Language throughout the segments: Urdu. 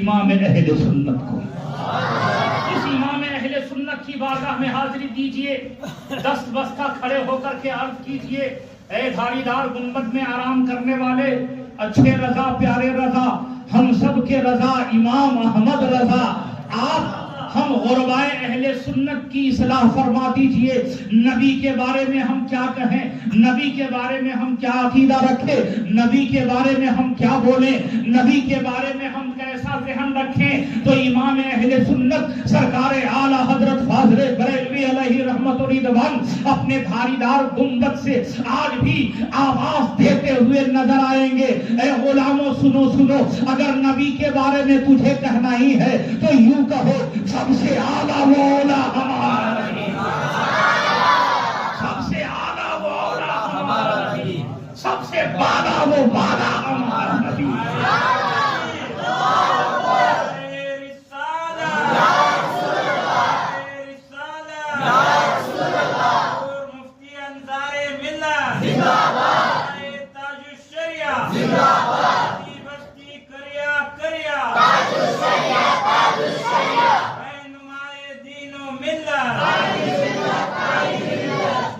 امام اہل سنت کو۔ اس امام اہل سنت کی بارگاہ میں حاضری دیجئے، دست بستہ کھڑے ہو کر کے عرض کیجئے، اے دھاری دار گنبد میں آرام کرنے والے، اچھے رضا، پیارے رضا، ہم سب کے رضا، امام احمد رضا، آپ ہم غربائے اہل سنت کی اصلاح فرما دیجئے۔ نبی کے بارے میں ہم کیا کہیں، نبی کے بارے میں ہم کیا عقیدہ رکھیں، نبی کے بارے میں ہم کیا بولیں، نبی کے بارے میں ہم کیسا ذہن رکھیں؟ تو امام اہل سنت سرکار اعلیٰ حضرت فاضل بریلوی علیہ رحمت و رضوان اپنے دھاری دار گنبد سے آج بھی آواز دیتے ہوئے نظر آئیں گے، اے غلاموں سنو سنو، اگر نبی کے بارے میں تجھے کہنا ہی ہے تو یوں کہو، سب سے اعلیٰ وہ اولا ہمارا نبی، سب سے اعلیٰ وہ اولا ہمارا نبی، سب سے بالا وہ بالا ہمارا نبی۔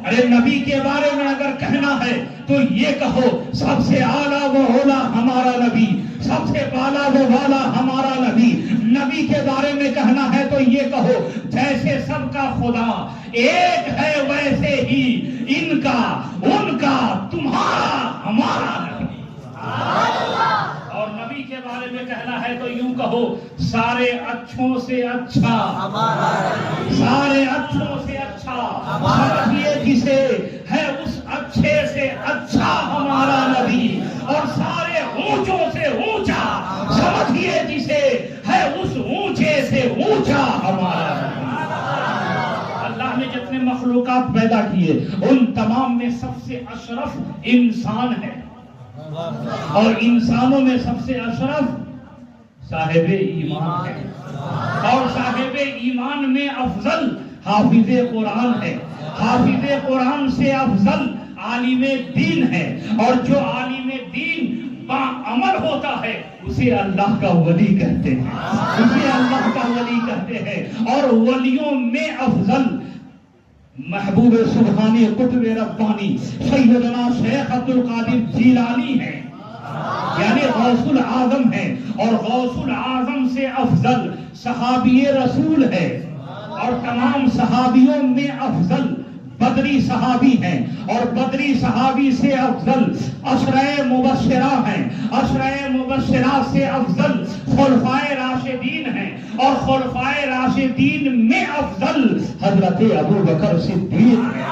ارے نبی کے بارے میں اگر کہنا ہے تو یہ کہو، سب سے اعلیٰ وہ اولا ہمارا نبی، سب سے بالا وہ بالا ہمارا نبی۔ نبی کے بارے میں کہنا ہے تو یہ کہو، جیسے سب کا خدا ایک ہے ویسے ہی ان کا، ان کا، تمہارا، ہمارا نبی۔ اور نبی کے بارے میں کہنا ہے تو یوں کہو، سارے اچھوں سے اچھا ہمارا نبی، سارے اچھوں سے اچھا، سمجھیے جسے ہے اس اچھے سے اچھا ہمارا نبی، اور سارے اونچوں سے اونچا، سمجھیے جسے ہے اس اونچے سے اونچا ہمارا نبی۔ اللہ نے جتنے مخلوقات پیدا کیے ان تمام میں سب سے اشرف انسان ہے، اور انسانوں میں سب سے اشرف صاحب ایمان ہے، اور صاحب ایمان میں افضل حافظ قرآن ہے، حافظ قرآن سے افضل عالم دین ہے، اور جو عالم دین با عمل ہوتا ہے اسے اللہ کا ولی کہتے ہیں، اسے اللہ کا ولی کہتے ہیں۔ اور ولیوں میں افضل محبوب سبحانی قطب ربانی سیدنا شیخ عبد القادر جیلانی ہے، یعنی غوث العظم ہے، اور غوث العظم سے افضل صحابی رسول ہے، اور تمام صحابیوں میں افضل بدری صحابی ہیں، اور بدری صحابی سے افضل عشرہ مبشرہ ہیں، عشرہ مبشرہ سے افضل خلفائے راشدین ہیں، اور خلفائے راشدین میں افضل حضرت ابو بکر صدیق ہیں،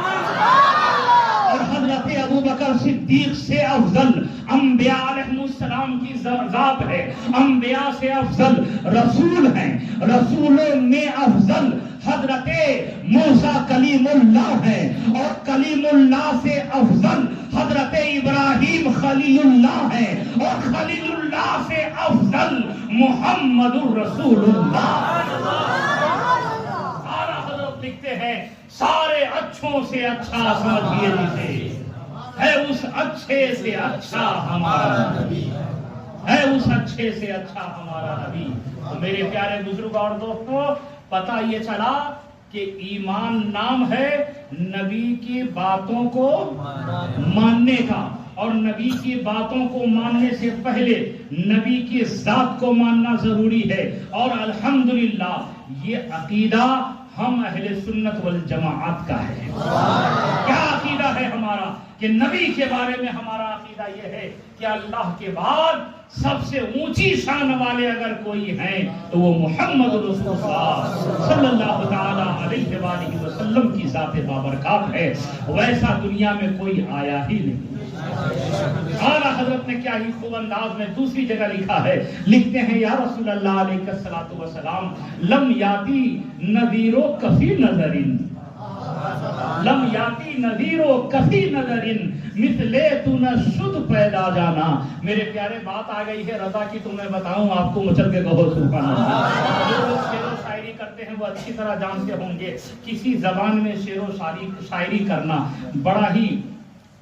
اور حضرت ابو بکر صدیق سے افضل انبیاء علیہ السلام کی ذات ہے، انبیاء سے افضل رسول ہیں، رسولوں میں افضل حضرت موسیٰ کلیم اللہ ہے، اور کلیم اللہ سے افضل حضرت ابراہیم خلیل اللہ ہے، اور خلیل اللہ سے افضل محمد الرسول اللہ۔ سارا حضرت لکھتے ہیں، سارے اچھوں سے اچھا سمجھیے جسے ہے اس اچھے سے اچھا ہمارا نبی، ہے اس اچھے سے اچھا ہمارا نبی۔ میرے پیارے بزرگ اور دوستو، پتہ یہ چلا کہ ایمان نام ہے نبی کی باتوں کو ماننے کا، اور نبی کی باتوں کو ماننے سے پہلے نبی کی ذات کو ماننا ضروری ہے۔ اور الحمدللہ یہ عقیدہ ہم اہل سنت والجماعت کا ہے۔ کیا عقیدہ ہے ہمارا؟ کہ نبی کے بارے میں ہمارا عقیدہ یہ ہے کہ اللہ کے بعد سب سے اونچی شان والے اگر کوئی ہیں تو وہ محمد رسول اللہ صلی اللہ تعالی علیہ وآلہ وسلم کی ذات بابرکات ہے، ویسا دنیا میں کوئی آیا ہی نہیں۔ اعلیٰ حضرت نے کیا ہی خوب انداز میں دوسری جگہ لکھا ہے، لکھتے ہیں، یا رسول اللہ علیہ الصلوۃ والسلام، لم یاتی نذیرو کفی نظرین، لم یاتی نذیرو کفی نظرین مثلے تو نہ شد پیدا جانا۔ میرے پیارے بات آ گئی ہے رضا کی، تمہیں بتاؤں، آپ کو مچل کے کہو سبحان اللہ۔ جو لوگ شعر و شاعری کرتے ہیں وہ اچھی طرح جانتے ہوں گے، کسی زبان میں شعر و شاعری کرنا بڑا ہی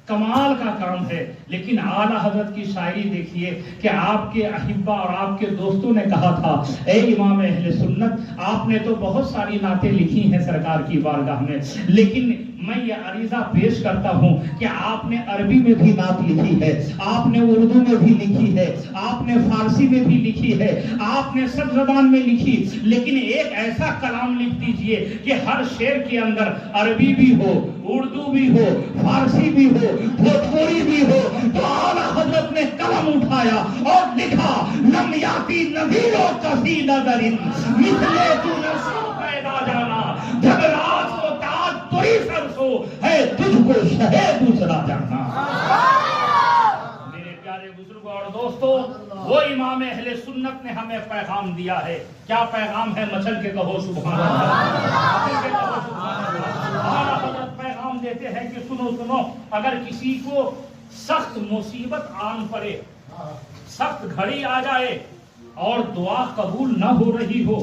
کمال کا کام ہے. لیکن اعلیٰ حضرت کی شاعری دیکھیے کہ آپ کے احبہ اور آپ کے دوستوں نے کہا تھا اے امام اہل سنت آپ نے تو بہت ساری نعتیں لکھی ہیں سرکار کی بارگاہ میں، لیکن میں یہ عریضہ پیش کرتا ہوں کہ آپ نے عربی میں بھی نعت لکھی ہے، آپ نے اردو میں بھی لکھی ہے، آپ نے فارسی میں بھی لکھی ہے، آپ نے سب زبان میں لکھی، لیکن ایک ایسا کلام لکھ دیجئے کہ ہر شعر کے اندر عربی بھی ہو، اردو بھی ہو، فارسی بھی ہو، بھوجپوری بھی ہو. تو اعلیٰ حضرت نے قلم اٹھایا اور لکھا لم یاتی نذیر و کسی نظر مثلے تو نصیب پیدا جانا، جب راز کو تاج توئی سر سو ہے تجھ کو شہ دوسرا جانا. میرے پیارے بزرگوں اور دوستو، وہ امام اہل سنت نے ہمیں پیغام دیا ہے. کیا پیغام ہے؟ مچل کے کہو سبحان اللہ. اعلیٰ حضرت پیغام دیتے ہیں کہ سنو، اگر کسی کو سخت مصیبت آن پڑے، سخت گھڑی آ جائے اور دعا قبول نہ ہو رہی ہو،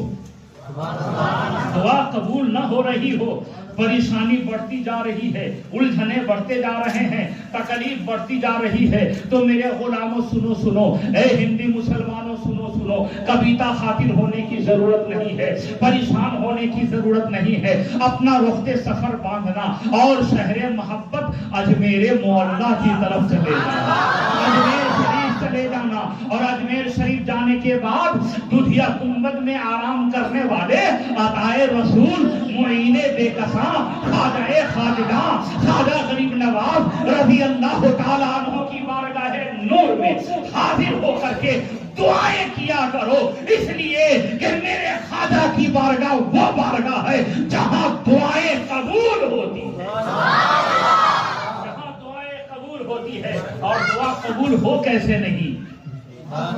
دعا قبول نہ ہو رہی ہو، پریشانی بڑھتی جا رہی ہے، الجھنے بڑھتے جا رہے ہیں، تکلیف بڑھتی جا رہی ہے، تو میرے غلاموں سنو، اے ہندی مسلمانوں سنو، کبیتا خاطر ہونے کی ضرورت نہیں ہے، پریشان ہونے کی ضرورت نہیں ہے. اپنا رخت سفر باندھنا اور شہر محبت اجمیر معلیٰ کی طرف چلے جانا، اجمیر شریف چلے جانا، اور اجمیر شریف جانے کے بعد دودھیا گنبد میں آرام کرنے والے عطائے رسول معین بے کساں خواجہ خالداں خواجہ غریب نواز رضی اللہ تعالیٰ عنہ کی بارگاہ نور میں حاضر ہو کر کے دعائیں کیا کرو، اس لیے کہ میرے خواجہ کی بارگاہ وہ بارگاہ ہے جہاں دعائیں قبول ہوتی ہیں، جہاں دعائیں قبول ہوتی ہے. اور دعا قبول ہو کیسے نہیں؟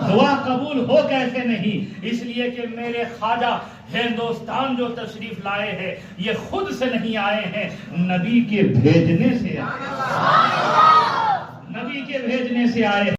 دعا قبول ہو کیسے نہیں؟ اس لیے کہ میرے خواجہ ہندوستان جو تشریف لائے ہیں یہ خود سے نہیں آئے ہیں، نبی کے بھیجنے سے آئے ہیں، نبی کے بھیجنے سے آئے ہیں.